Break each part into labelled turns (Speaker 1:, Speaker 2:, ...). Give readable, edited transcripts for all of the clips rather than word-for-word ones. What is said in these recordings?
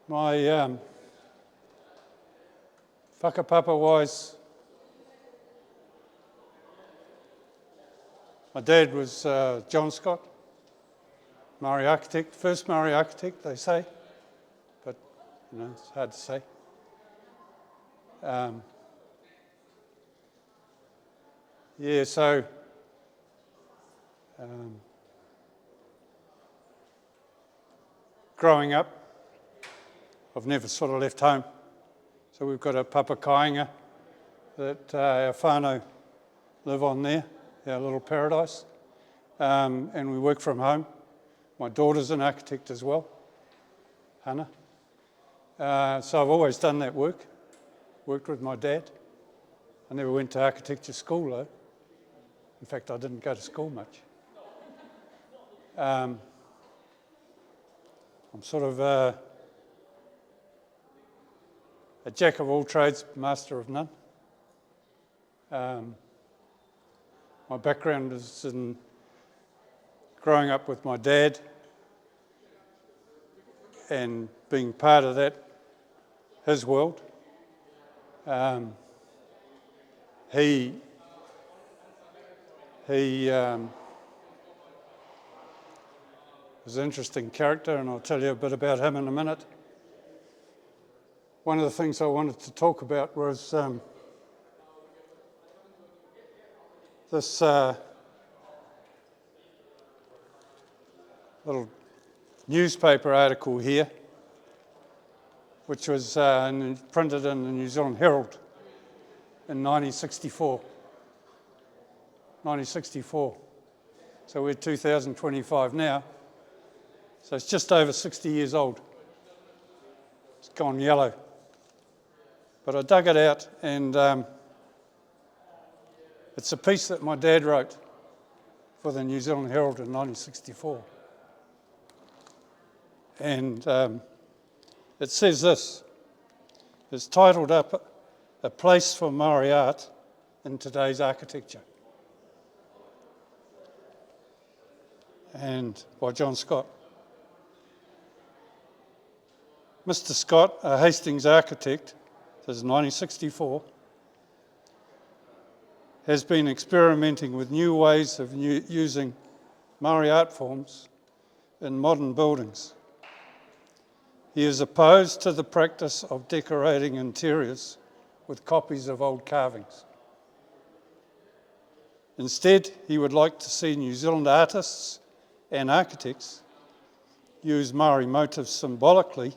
Speaker 1: My whakapapa wise, my dad was John Scott, Māori architect, first Māori architect, they say, but it's hard to say. So growing up, I've never sort of left home. So we've got a papa kāinga that our whānau live on there, our little paradise, and we work from home. My daughter's an architect as well, Hannah. So I've always done that worked with my dad. I never went to architecture school though. In fact, I didn't go to school much. I'm sort of a jack of all trades, master of none. My background is in growing up with my dad and being part of that, his world. He was an interesting character, and I'll tell you a bit about him in a minute. One of the things I wanted to talk about was this little newspaper article here, which was printed in the New Zealand Herald in 1964. 1964. So we're 2025 now. So it's just over 60 years old. It's gone yellow. But I dug it out, and it's a piece that my dad wrote for the New Zealand Herald in 1964. And it says this. It's titled up, "A Place for Māori Art in Today's Architecture." And by John Scott. Mr. Scott, a Hastings architect, this is 1964, has been experimenting with new ways of using Māori art forms in modern buildings. He is opposed to the practice of decorating interiors with copies of old carvings. Instead, he would like to see New Zealand artists and architects use Māori motifs symbolically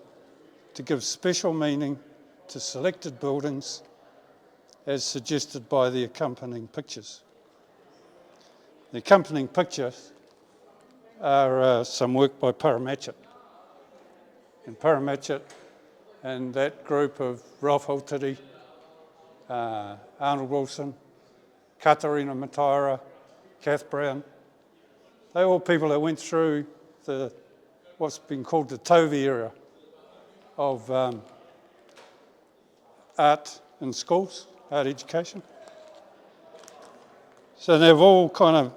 Speaker 1: to give special meaning to selected buildings as suggested by the accompanying pictures. The accompanying pictures are some work by Paramatchit. And Paramatchit and that group of Ralph Hultiri, Arnold Wilson, Katarina Mataira, Kath Brown, they're all people that went through what's been called the Tovi era of art in schools, art education. So they've all kind of,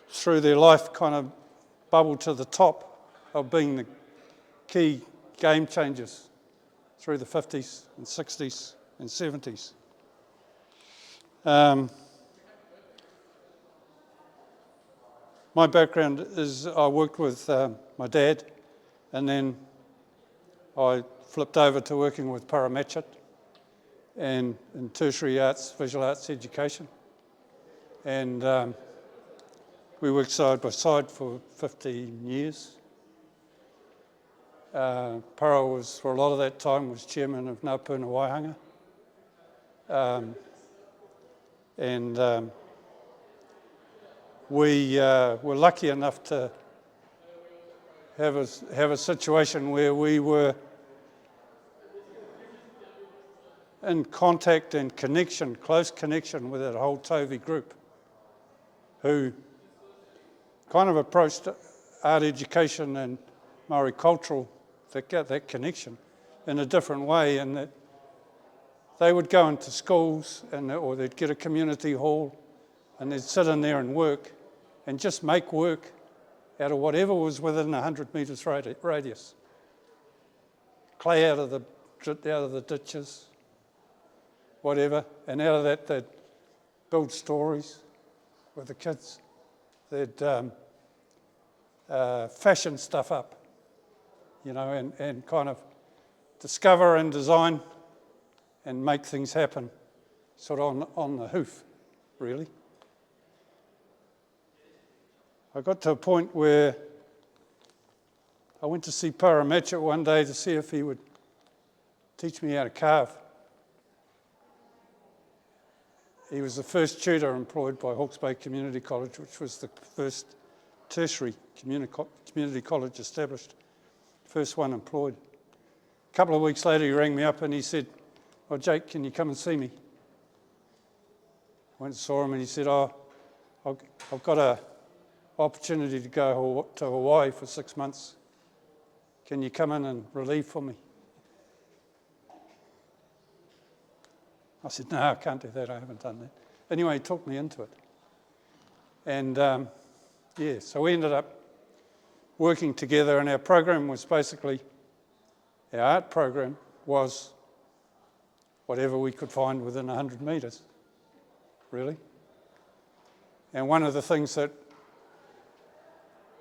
Speaker 1: through their life, kind of bubbled to the top of being the key game changers through the 50s and 60s and 70s. My background is I worked with my dad, and then I flipped over to working with Paramatchit and in tertiary arts, visual arts education. And we worked side by side for 15 years. Para was, for a lot of that time, was chairman of Ngā Puna Waihanga. We were lucky enough to have a situation where we were in contact and connection, close connection with that whole Tovi group, who kind of approached art education and Māori cultural, that connection, in a different way, in that they would go into schools or they'd get a community hall and they'd sit in there and work and just make work out of whatever was within 100 metres radius. clay out of the ditches, whatever, and out of that they'd build stories with the kids. They'd fashion stuff up, and kind of discover and design and make things happen, sort of on the hoof, really. I got to a point where I went to see Parramatta one day to see if he would teach me how to carve. He was the first tutor employed by Hawke's Bay Community College, which was the first tertiary community college established, first one employed. A couple of weeks later he rang me up and he said, "Oh, Jake, can you come and see me?" I went and saw him and he said, "I've got an opportunity to go to Hawaii for 6 months. Can you come in and relieve for me?" I said, "No, I can't do that. I haven't done that." Anyway, he talked me into it. And so we ended up working together, and our program was basically, our art program was whatever we could find within 100 metres, really. And one of the things that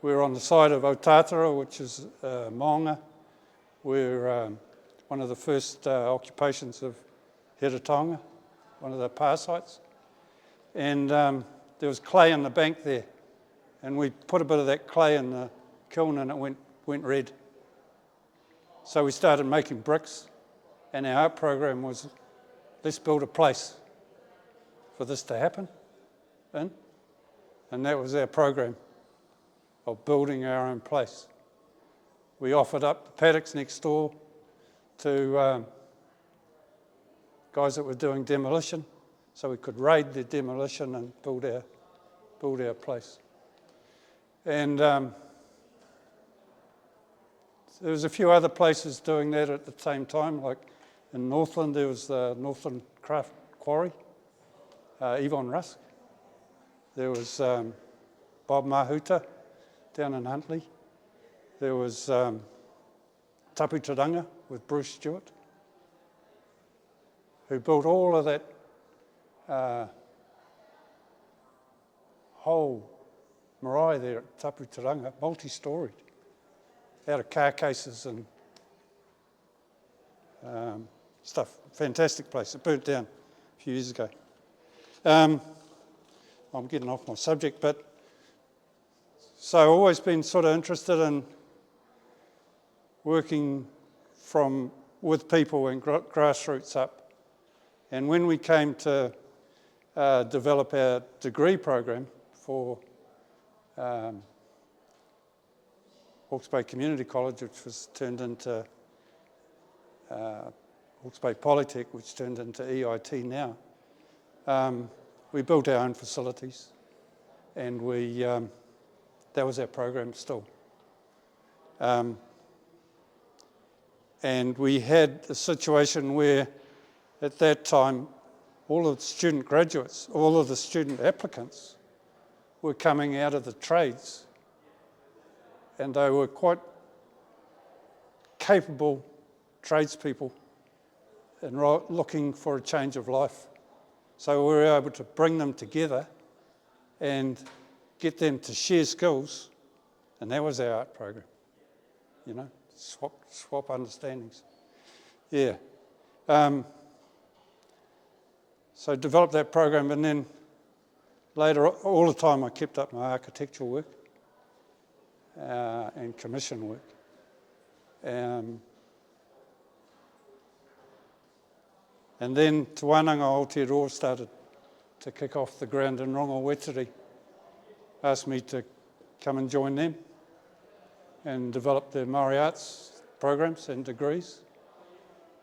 Speaker 1: we're on the side of Otatara, which is Maonga. We're one of the first occupations of taonga, one of the pā sites. And there was clay in the bank there. And we put a bit of that clay in the kiln and it went red. So we started making bricks, and our art program was, let's build a place for this to happen in. And that was our program of building our own place. We offered up the paddocks next door to guys that were doing demolition, so we could raid the demolition and build our place. And there was a few other places doing that at the same time, like in Northland there was the Northland Craft Quarry, Yvonne Rusk. There was Bob Mahuta down in Huntly. There was Tapu Taranga with Bruce Stewart, who built all of that whole marae there at Tapu Taranga, multi-storied, out of car cases and stuff. Fantastic place. It burnt down a few years ago. I'm getting off my subject, but so I've always been sort of interested in working with people and grassroots up. And when we came to develop our degree program for Hawke's Bay Community College, which was turned into Hawke's Bay Polytech, which turned into EIT now, we built our own facilities, and that was our program still. And we had a situation where, at that time, all of the student graduates, all of the student applicants were coming out of the trades, and they were quite capable tradespeople and looking for a change of life. So we were able to bring them together and get them to share skills, and that was our art program, swap understandings. Yeah. So developed that program, and then later, all the time I kept up my architectural work and commission work. And then Te Wānanga Aotearoa started to kick off the ground in Rongowetere, asked me to come and join them and develop their Māori arts programs and degrees,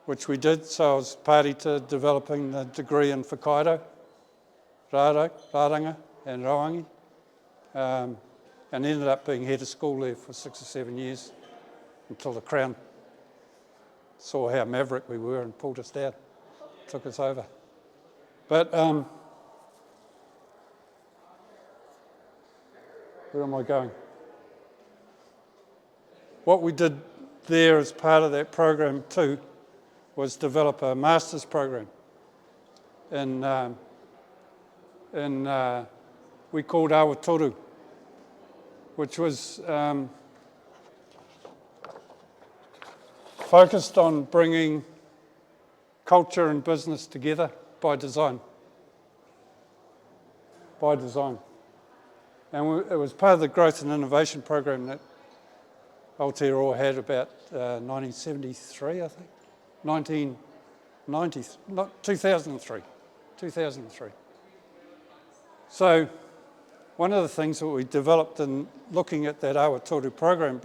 Speaker 1: which we did. So I was party to developing the degree in whakaido, rāranga and rauangi, and ended up being head of school there for 6 or 7 years until the Crown saw how maverick we were and pulled us down, took us over. But where am I going? What we did there as part of that program too was develop a master's program in we called Awa Toru, which was focused on bringing culture and business together by design. And it was part of the growth and innovation program that Aotearoa had about 1973, I think. 2003. So one of the things that we developed in looking at that Awa Toru program,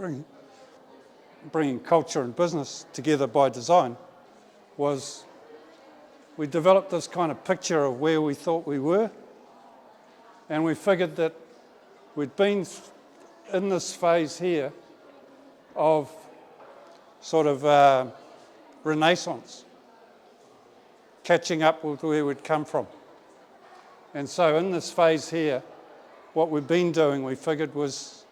Speaker 1: bringing culture and business together by design, was we developed this kind of picture of where we thought we were, and we figured that we'd been in this phase here of sort of renaissance, catching up with where we'd come from. And so in this phase here, what we've been doing, we figured, was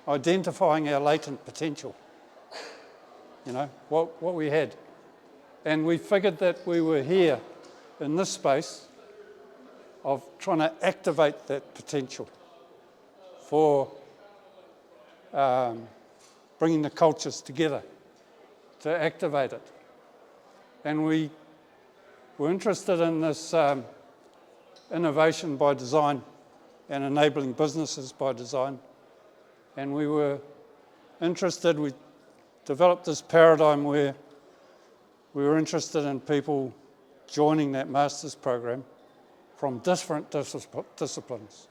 Speaker 1: identifying our latent potential, you know, what we had. And we figured that we were here in this space of trying to activate that potential for bringing the cultures together to activate it. And we were interested in this innovation by design and enabling businesses by design. And we were interested, we developed this paradigm where we were interested in people joining that master's program from different disciplines.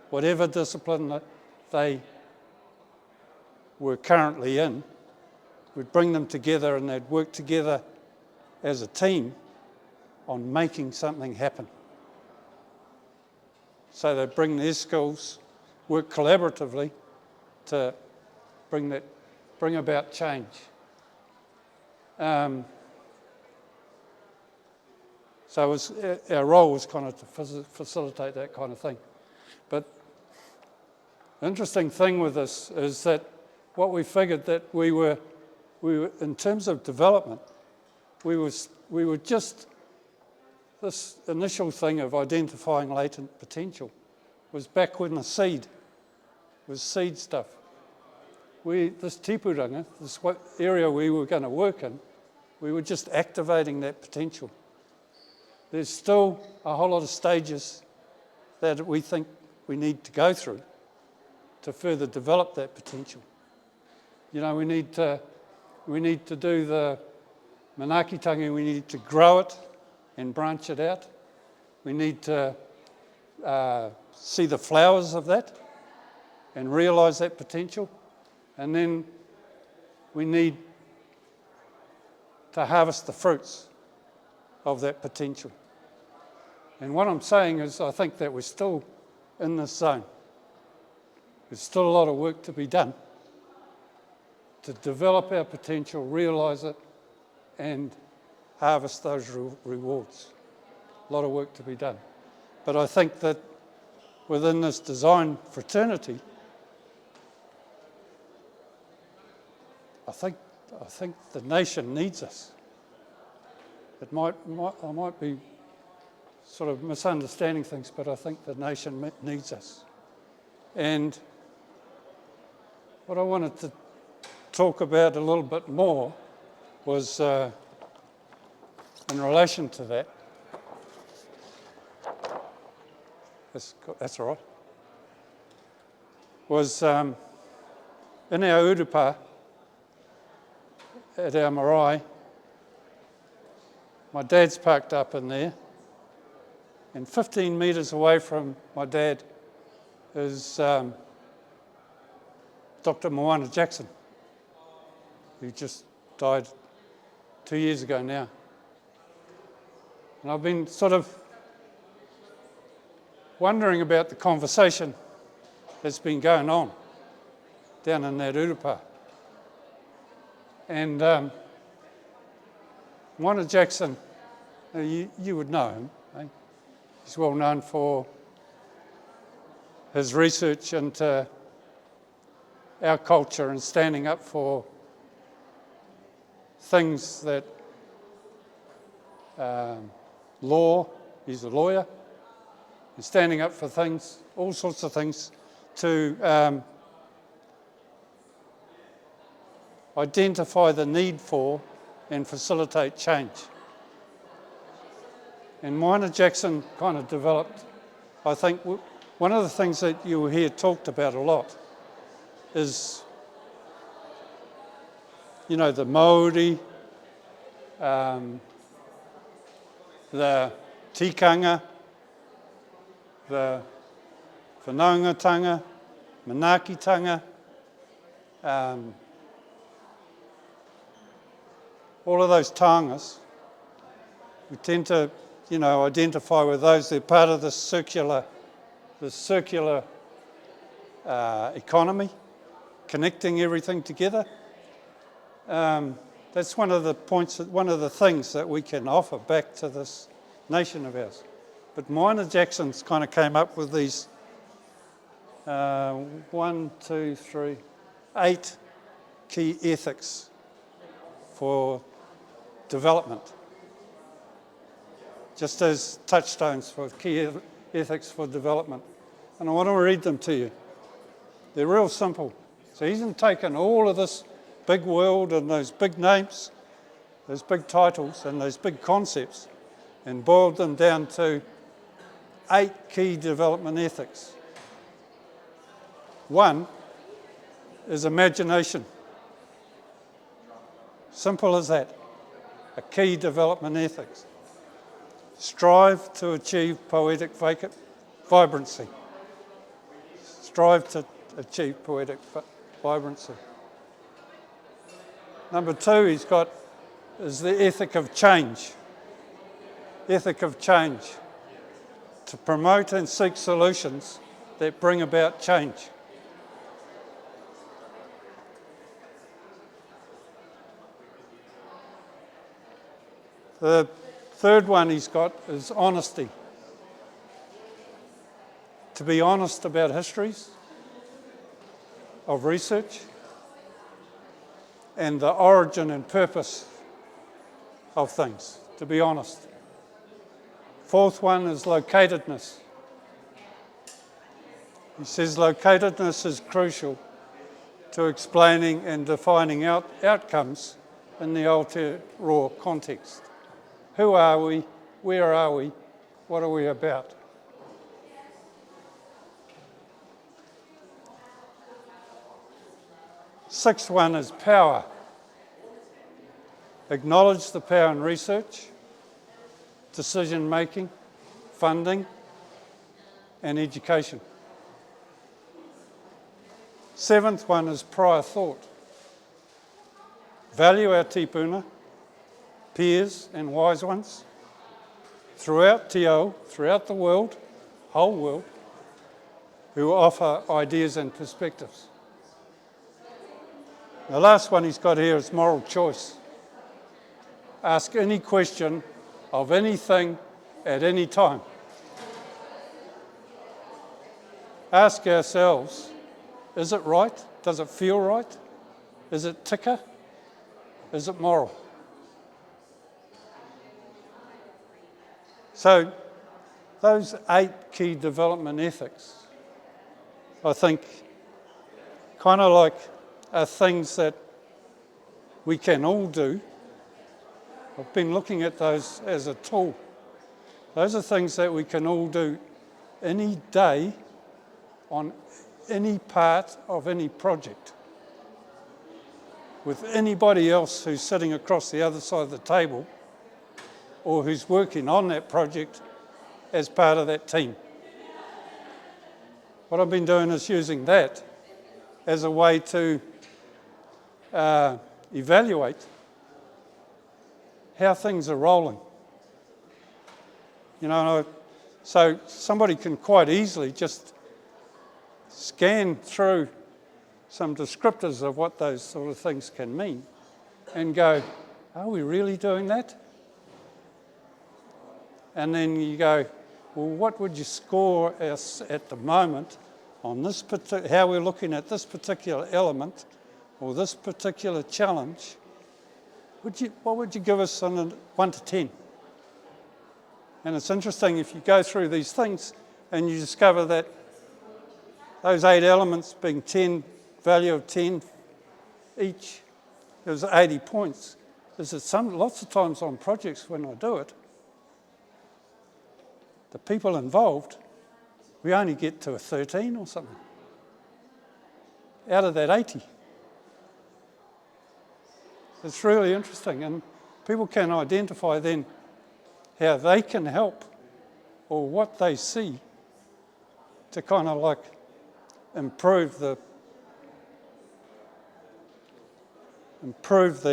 Speaker 1: Whatever discipline that they were currently in, we'd bring them together and they'd work together as a team on making something happen. So they'd bring their skills, work collaboratively to bring about change. So our role was kind of to facilitate that kind of thing. But the interesting thing with this is that what we figured that we were in terms of development, we were just this initial thing of identifying latent potential was back when the seed was seed stuff. This tipuranga, this area we were going to work in, we were just activating that potential. There's still a whole lot of stages that we think we need to go through to further develop that potential. You know, we need to do the manakitangi, we need to grow it and branch it out. We need to see the flowers of that and realise that potential. And then we need to harvest the fruits of that potential. And what I'm saying is I think that we're still in this zone. There's still a lot of work to be done to develop our potential, realise it, and harvest those rewards. A lot of work to be done. But I think that within this design fraternity, I think the nation needs us. I might be sort of misunderstanding things, but I think the nation needs us. And what I wanted to talk about a little bit more was in relation to that. That's all right. Was in our urupa at our marae, my dad's parked up in there, and 15 metres away from my dad is Dr. Matua Jackson, who just died 2 years ago now. And I've been sort of wondering about the conversation that's been going on down in that urupa. And Matua Jackson, you would know him. Eh? He's well known for his research into our culture and standing up for things that law, he's a lawyer, and standing up for things, all sorts of things, to identify the need for and facilitate change. And Matua Jackson kind of developed, I think, one of the things that you will hear talked about a lot is, you know, the Māori, the tikanga, the whanaungatanga, manaakitanga, all of those taongas. We tend to, you know, identify with those. They're part of the circular economy, connecting everything together. That's one of the points, one of the things that we can offer back to this nation of ours. But Matua Jackson's kind of came up with these 8 key ethics for development, just as touchstones for key ethics for development. And I want to read them to you. They're real simple. So he's taken all of this big world and those big names, those big titles and those big concepts, and boiled them down to 8 key development ethics. 1 is imagination. Simple as that. A key development ethics. Strive to achieve poetic vibrancy. Strive to achieve poetic vibrancy. Number 2 he's got is the ethic of change. Ethic of change. To promote and seek solutions that bring about change. The 3rd one he's got is honesty. To be honest about histories of research and the origin and purpose of things, to be honest. 4th one is locatedness. He says locatedness is crucial to explaining and defining outcomes in the Aotearoa context. Who are we? Where are we? What are we about? Sixth one is power. Acknowledge the power in research, decision making, funding, and education. 7th one is prior thought. Value our tipuna, peers and wise ones, throughout Te Ao, throughout the world, whole world, who offer ideas and perspectives. The last one he's got here is moral choice. Ask any question of anything at any time. Ask ourselves, is it right? Does it feel right? Is it tika? Is it moral? So those 8 key development ethics, I think, kind of like are things that we can all do. I've been looking at those as a tool. Those are things that we can all do any day on any part of any project with anybody else who's sitting across the other side of the table or who's working on that project as part of that team. What I've been doing is using that as a way to evaluate how things are rolling. You know, so somebody can quite easily just scan through some descriptors of what those sort of things can mean and go, are we really doing that? And then you go, well, what would you score us at the moment on this how we're looking at this particular element or this particular challenge, what would you give us on a 1 to 10? And it's interesting if you go through these things and you discover that those 8 elements being 10, value of 10 each, it was 80 points. Is that lots of times on projects when I do it, the people involved, we only get to a 13 or something out of that 80. It's really interesting, and people can identify then how they can help or what they see to kind of like improve the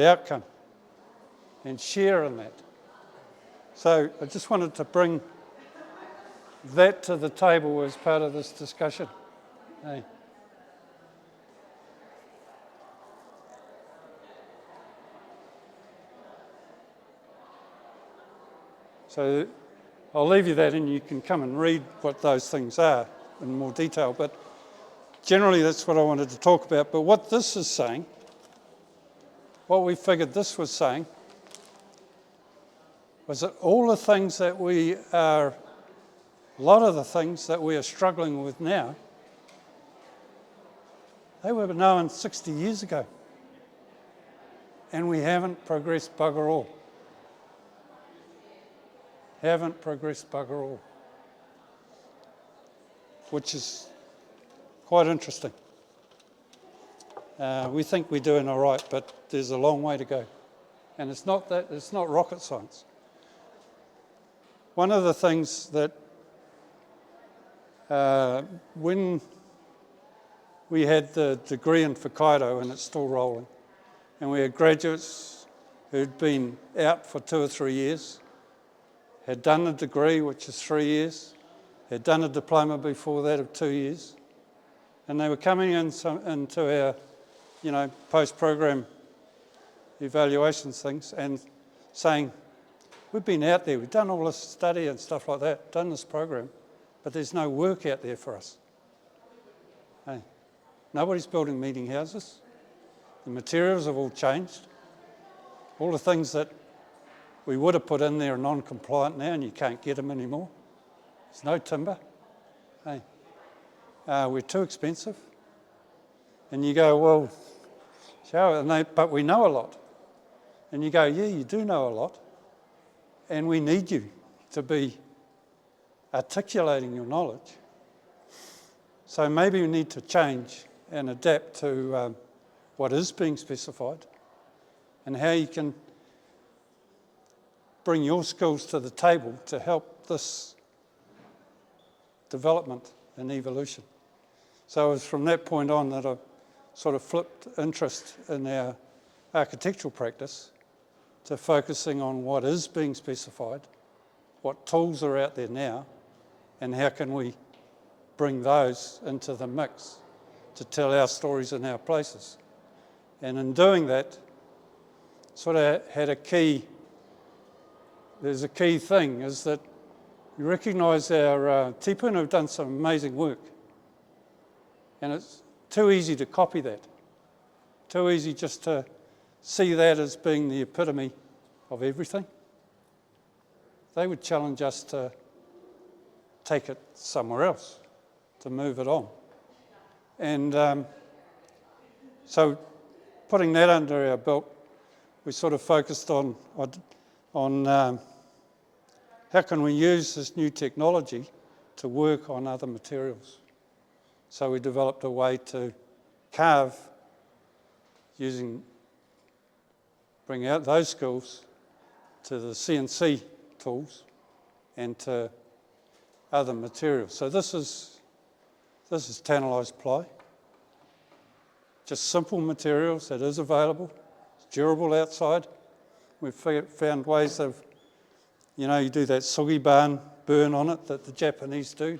Speaker 1: outcome and share in that. So I just wanted to bring that to the table as part of this discussion. Hey. So I'll leave you that and you can come and read what those things are in more detail, but generally that's what I wanted to talk about. But what this is saying, what we figured this was saying, was that all the things that a lot of the things that we are struggling with now, they were known 60 years ago. And we haven't progressed bugger all. Haven't progressed bugger all. Which is quite interesting. We think we're doing all right, but there's a long way to go. And it's not rocket science. One of the things that when we had the degree in whakapapa, and it's still rolling, and we had graduates who'd been out for 2 or 3 years, had done a degree, which is 3 years, had done a diploma before that of 2 years, and they were coming into our, post-program evaluations things and saying, we've been out there, we've done all this study and stuff like that, done this program, but there's no work out there for us. Hey, nobody's building meeting houses. The materials have all changed. All the things that we would have put in there are non-compliant now and you can't get them anymore. There's no timber. Hey, we're too expensive. And you go, well, but we know a lot. And you go, yeah, you do know a lot. And we need you to be articulating your knowledge. So maybe we need to change and adapt to what is being specified and how you can bring your skills to the table to help this development and evolution. So it was from that point on that I sort of flipped interest in our architectural practice to focusing on what is being specified, what tools are out there now, and how can we bring those into the mix to tell our stories in our places. And in doing that, sort of had there's a key thing, is that you recognise our tipuna have done some amazing work. And it's too easy to copy that. Too easy just to see that as being the epitome of everything. They would challenge us to take it somewhere else, to move it on. And so putting that under our belt, we sort of focused on how can we use this new technology to work on other materials. So we developed a way to carve bring out those skills to the CNC tools and to other materials. So this is tannalised ply. Just simple materials that is available. It's durable outside. We've found ways of, you do that sugi burn on it that the Japanese do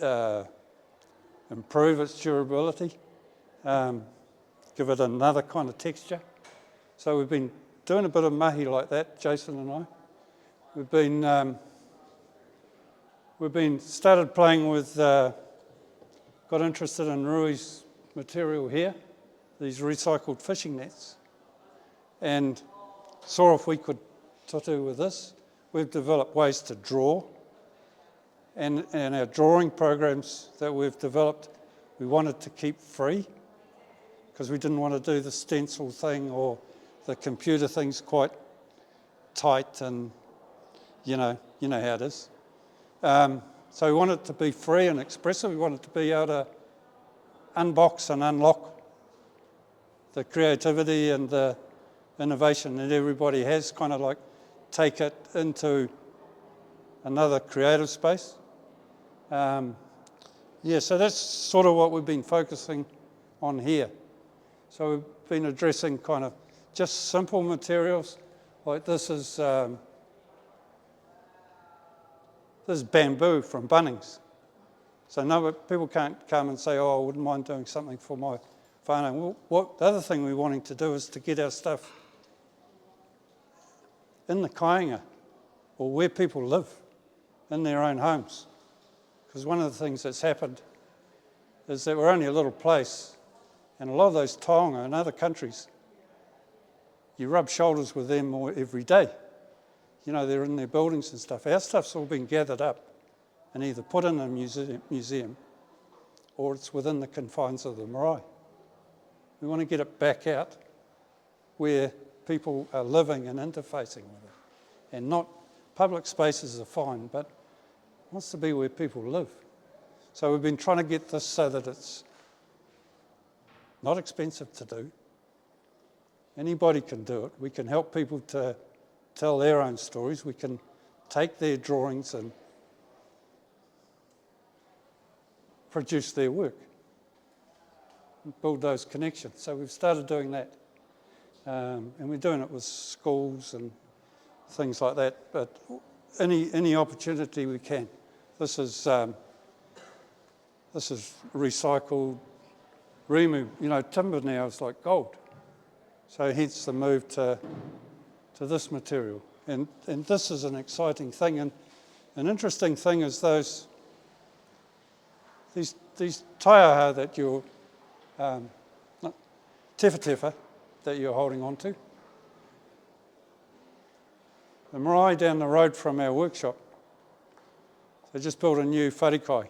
Speaker 1: to improve its durability, give it another kind of texture. So we've been doing a bit of mahi like that, Jason and I. We've been started playing with got interested in Rui's material here, these recycled fishing nets, and saw if we could tutu with this. We've developed ways to draw, and our drawing programs that we've developed, we wanted to keep free, because we didn't want to do the stencil thing or the computer thing's quite tight, and you know how it is. So we wanted it to be free and expressive. We wanted to be able to unbox and unlock the creativity and the innovation that everybody has, kind of like take it into another creative space. So that's sort of what we've been focusing on here. So we've been addressing kind of just simple materials, like this is bamboo from Bunnings. So people can't come and say, oh, I wouldn't mind doing something for my whānau. Well, the other thing we're wanting to do is to get our stuff in the kāinga, or where people live, in their own homes. Because one of the things that's happened is that we're only a little place, and a lot of those taonga in other countries, you rub shoulders with them every day. They're in their buildings and stuff. Our stuff's all been gathered up and either put in a museum or it's within the confines of the marae. We want to get it back out where people are living and interfacing with it. And not, public spaces are fine, but it wants to be where people live. So we've been trying to get this so that it's not expensive to do. Anybody can do it. We can help people to tell their own stories. We can take their drawings and produce their work and build those connections. So we've started doing that. And we're doing it with schools and things like that, but any opportunity we can. This is recycled rimu. Timber now is like gold. So hence the move to this material. And this is an exciting thing. And an interesting thing is these taiaha that you're, tefa that you're holding on to. The marae down the road from our workshop, they just built a new wharekai.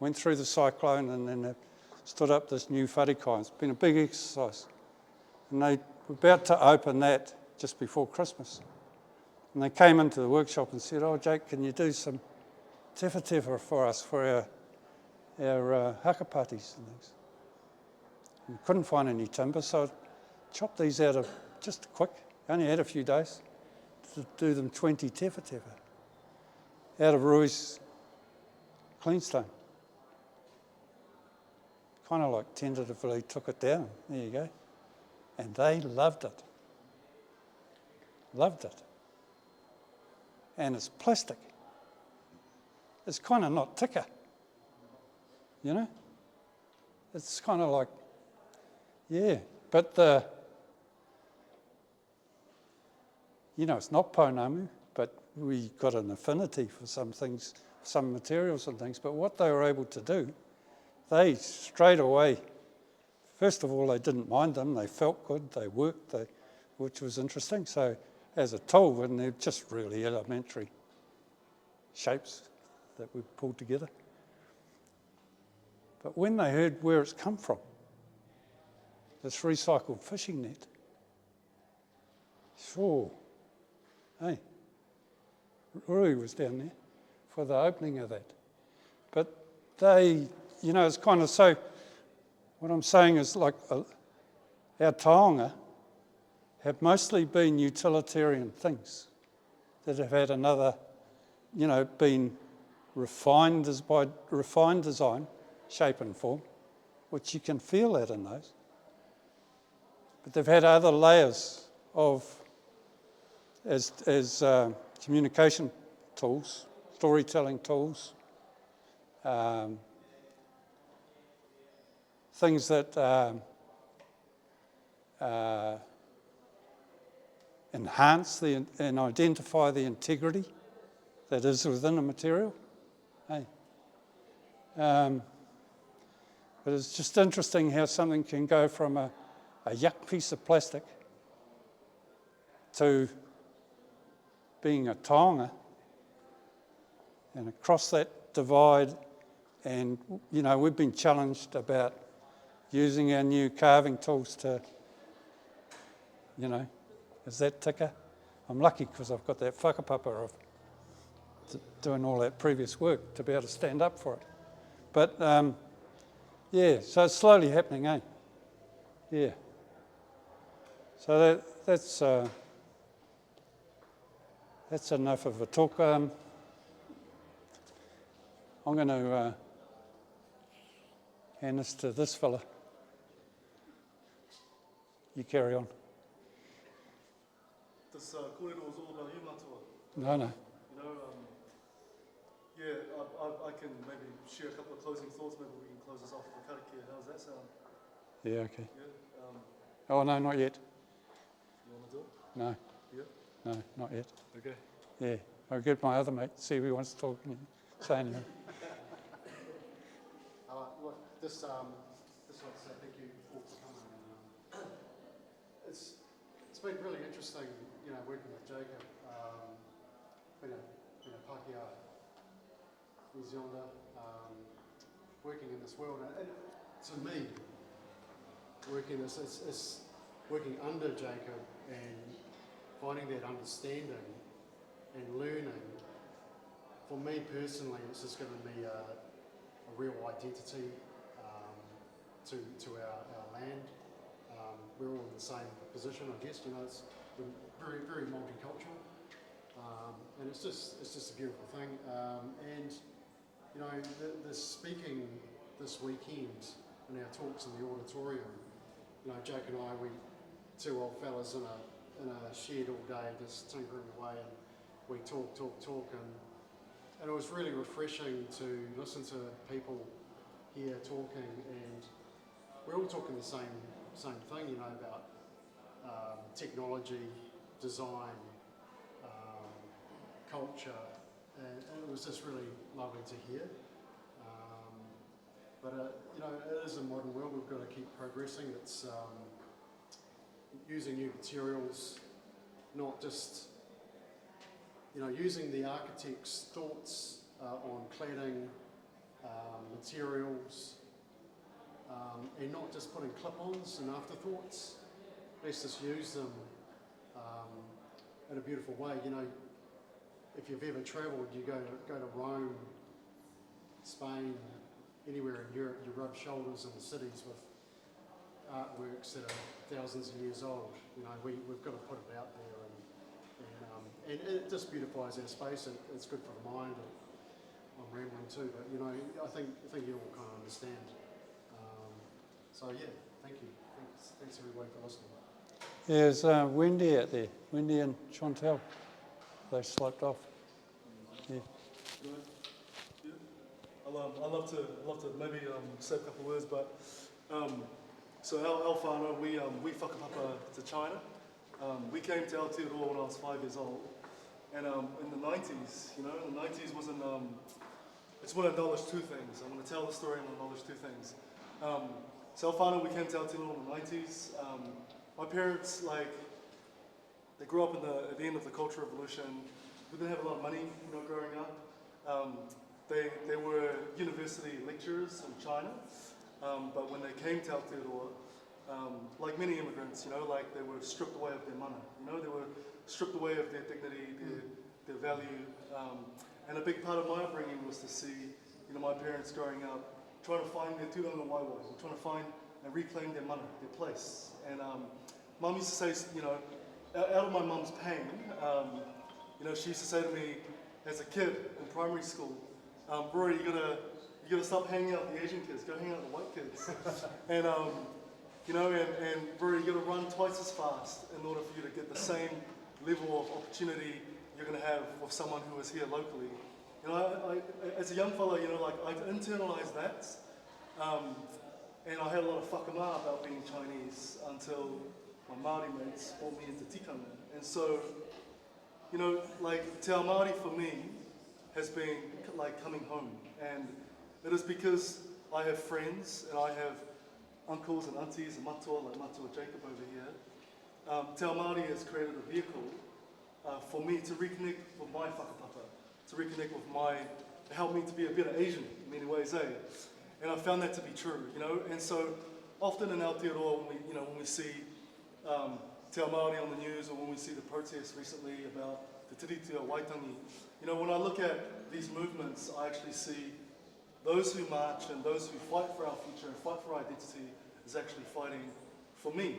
Speaker 1: Went through the cyclone and then they stood up this new wharekai. It's been a big exercise. And they were about to open that just before Christmas. And they came into the workshop and said, oh, Jake, can you do some tefa for us for our hakapatis and things? And we couldn't find any timber, so I chopped these out of just quick. I only had a few days to do them 20 tefa out of Rui's Cleanstone. Kind of like tentatively took it down. There you go. And they loved it. Loved it. And it's plastic. It's kind of not tika. It's kind of like, yeah. But it's not pounamu, but we got an affinity for some things, some materials and things. But what they were able to do, they straight away, first of all, they didn't mind them. They felt good. They worked, which was interesting. So as a tool, and they're just really elementary shapes that we pulled together. But when they heard where it's come from, this recycled fishing net, sure, hey, Rui was down there for the opening of that. But they, it's kind of so, what I'm saying is like our taonga have mostly been utilitarian things that have had another, been refined by refined design, shape and form, which you can feel that in those. But they've had other layers of, as communication tools, storytelling tools, things that enhance and identify the integrity that is within a material. Hey. But it's just interesting how something can go from a yuck piece of plastic to being a taonga, and across that divide. And, you know, we've been challenged about using our new carving tools to, you know, is that tika? I'm lucky because I've got that whakapapa of doing all that previous work to be able to stand up for it. But, yeah, so it's slowly happening, eh? Yeah. So that's enough of a talk. I'm going to hand this to this fella. You carry on.
Speaker 2: This kōrero was all about you, Matua.
Speaker 1: No.
Speaker 2: You know, I can maybe share a couple of closing thoughts. Maybe we can close this off with a karakia. How's that sound?
Speaker 1: Yeah, okay.
Speaker 2: Yeah.
Speaker 1: Oh, no, not yet.
Speaker 2: You want to do it?
Speaker 1: No.
Speaker 2: Yeah.
Speaker 1: No, not yet.
Speaker 2: Okay.
Speaker 1: Yeah, I'll get my other mate, see if he wants to talk and say anything.
Speaker 3: Look, this wants to say thank you all for coming. It's been really interesting, you know, working with Jacob, being a Pākehā New Zealander, working in this world. And to me, working under Jacob and finding that understanding and learning, for me personally, it's just given me a real identity to our land. We're all in the same position, I guess. You know, it's very, very multicultural, and it's just a beautiful thing. And you know, the speaking this weekend in our talks in the auditorium. You know, Jake and I, we two old fellas in a shed all day, just tinkering away, and we talk, and it was really refreshing to listen to people here talking, and we're all talking the same thing, you know, about technology, design, culture, and it was just really lovely to hear. But you know, it is a modern world. We've got to keep progressing. It's using new materials, not just, you know, using the architect's thoughts on cladding, materials, and not just putting clip-ons and afterthoughts. Let's just use them in a beautiful way. You know, if you've ever travelled, you go to Rome, Spain, anywhere in Europe, you rub shoulders in the cities with artworks that are thousands of years old. You know, we've got to put it out there, and it just beautifies our space. It's good for the mind. I'm rambling too, but you know, I think you all kind of understand. So yeah, thank you. Thanks everybody for listening.
Speaker 1: Yeah, there's Wendy out there. Wendy and Chantel. They sloped off. Yeah.
Speaker 2: I'd love to maybe say a couple of words, but so our whānau, we whakapapa to China. We came to Aotearoa when I was 5 years old, and in the 90s, you know, in the 90s wasn't. I just want to acknowledge two things. I'm going to tell the story and acknowledge two things. So our whānau, we came to Aotearoa in the 90s. My parents, like, they grew up at the end of the Cultural Revolution. We didn't have a lot of money, you know, growing up. They were university lecturers in China, but when they came to Aotearoa, like many immigrants, you know, like they were stripped away of their mana. You know, they were stripped away of their dignity, their value. And a big part of my upbringing was to see, you know, my parents growing up, trying to find their tūranga waiwai, trying to find and reclaim their mana, their place. And Mum used to say, you know, out of my mum's pain, you know, she used to say to me as a kid in primary school, Rory, you gotta stop hanging out with the Asian kids, go hang out with the white kids. And you know, and Rory, you gotta run twice as fast in order for you to get the same level of opportunity you're gonna have with someone who is here locally. You know, I as a young fellow, you know, like I internalized that, and I had a lot of whakama about being Chinese until my Māori mates brought me into tikanga. And so, you know, like Te Ao Māori for me has been like coming home, and it is because I have friends and I have uncles and aunties and matua, like Matua Jacob over here. Te Ao Māori has created a vehicle for me to reconnect with my whakapapa, to reconnect with to help me to be a better Asian in many ways, eh? And I found that to be true, you know. And so often in Aotearoa, when we see Te Ao Māori on the news, or when we see the protests recently about the Tiriti o Waitangi, you know, when I look at these movements, I actually see those who march and those who fight for our future and fight for our identity is actually fighting for me.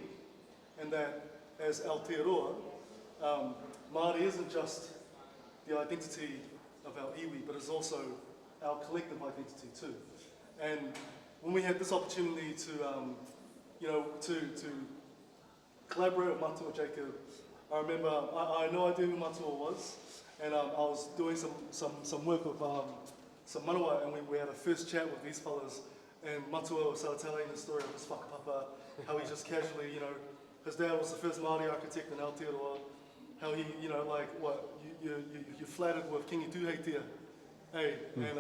Speaker 2: And that as Aotearoa, Māori isn't just the identity of our iwi, but it's also our collective identity too. And when we had this opportunity to collaborate with Matua Jacob, I remember, I had no idea who Matua was, and I was doing some work with some manawa, and we had a first chat with these fellas, and Matua started telling the story of his whakapapa, how he just casually, you know, his dad was the first Māori architect in Aotearoa, how he, you know, like, you flattered with Kingi Tuheitia, hey, and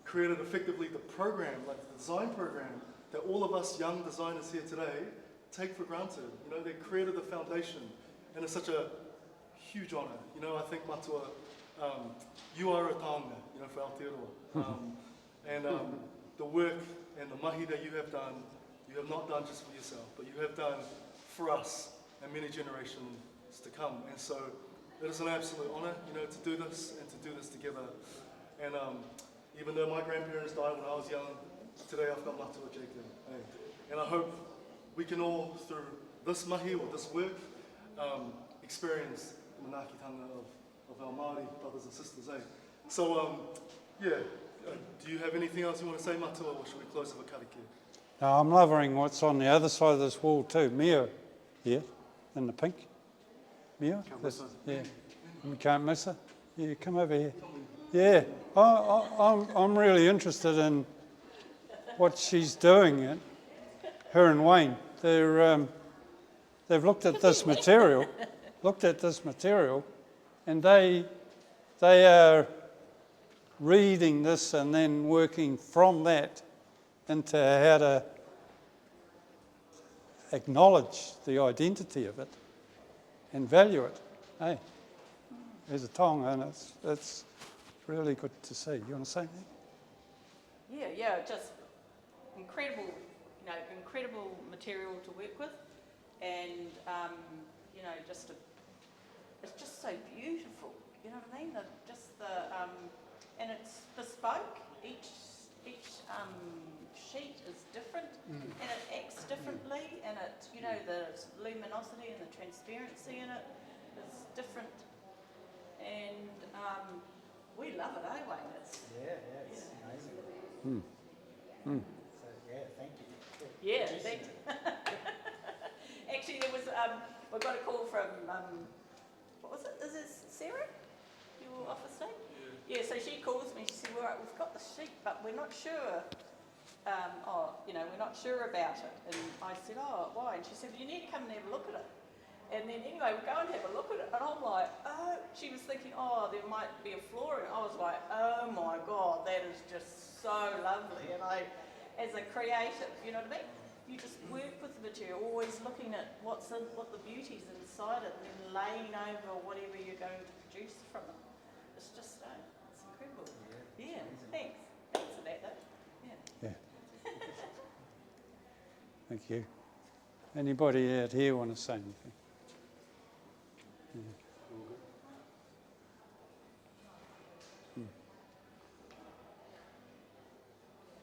Speaker 2: created effectively the program, like the design program, that all of us young designers here today take for granted. You know, they created the foundation, and it's such a huge honour. You know, I think Matua, you are a taonga, you know, for Aotearoa. And the work and the mahi that you have done, you have not done just for yourself, but you have done for us and many generations to come. And so it is an absolute honour, you know, to do this and to do this together. And even though my grandparents died when I was young, today I've got Matua Jacob. Hey. And I hope we can all, through this mahi or this work, experience the manaakitanga of our Māori brothers and sisters. Eh? So, yeah, do you have anything else you want to say, Matua, or should we close with a karakia?
Speaker 1: Now, I'm loving what's on the other side of this wall too. Mia here, in the pink. Mia? Yeah, we can't miss her. Yeah, come over here. Yeah, I'm really interested in what she's doing. Her and Wayne, they've looked at this material, and they are reading this and then working from that into how to acknowledge the identity of it and value it. Hey, there's a taonga, and it's really good to see. You want to say anything?
Speaker 4: Yeah, just incredible, you know, incredible material to work with, and you know, it's just so beautiful. You know what I mean? And it's bespoke. Each sheet is different, and it acts differently, and it, you know, the luminosity and the transparency in it is different, and we love it, eh, Wayne? It's amazing.
Speaker 5: So, thank you.
Speaker 4: Yeah, thanks. Actually, there was we got a call from what was it? Is this Sarah? Your office name? Yeah. So she calls me. She said, "All right, we've got the sheet, but we're not sure. We're not sure about it." And I said, "Oh, why?" And she said, "You need to come and have a look at it." And then anyway, we go and have a look at it, and I'm like, "Oh," she was thinking, "Oh, there might be a flaw," and I was like, "Oh my God, that is just so lovely." And I, as a creative, you know what I mean? You just work with the material, always looking at what the beauty's inside it, and then laying over whatever you're going to produce from it. It's just, it's incredible. Yeah, thanks. Thanks for that, though. Yeah.
Speaker 1: Thank you. Anybody out here want to say anything?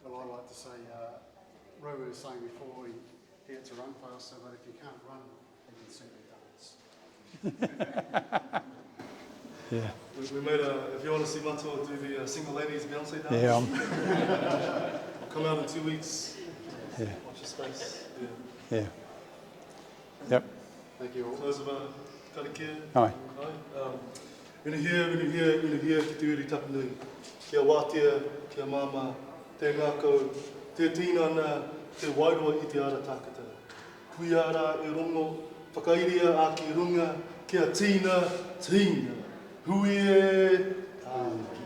Speaker 3: Well, I'd like to say, Roo was saying before, he had to run faster, but if you can't run, you can certainly dance.
Speaker 1: Yeah.
Speaker 2: We made if you want to see Matua do the single ladies Beyonce dance,
Speaker 1: Yeah.
Speaker 2: come out in 2 weeks.
Speaker 1: Yeah.
Speaker 2: Watch your space.
Speaker 1: Yeah. Yep.
Speaker 3: Thank you all.
Speaker 2: Close of a karakia.
Speaker 1: Aye.
Speaker 2: Inahia, ki te uri tapanui, kia wātia, kia māma, te ngākau, te tīnana, te wairoa i te ara tākata. Kui ara e rongo, whakairia a ki runga, kia tīna, hui e, tāki.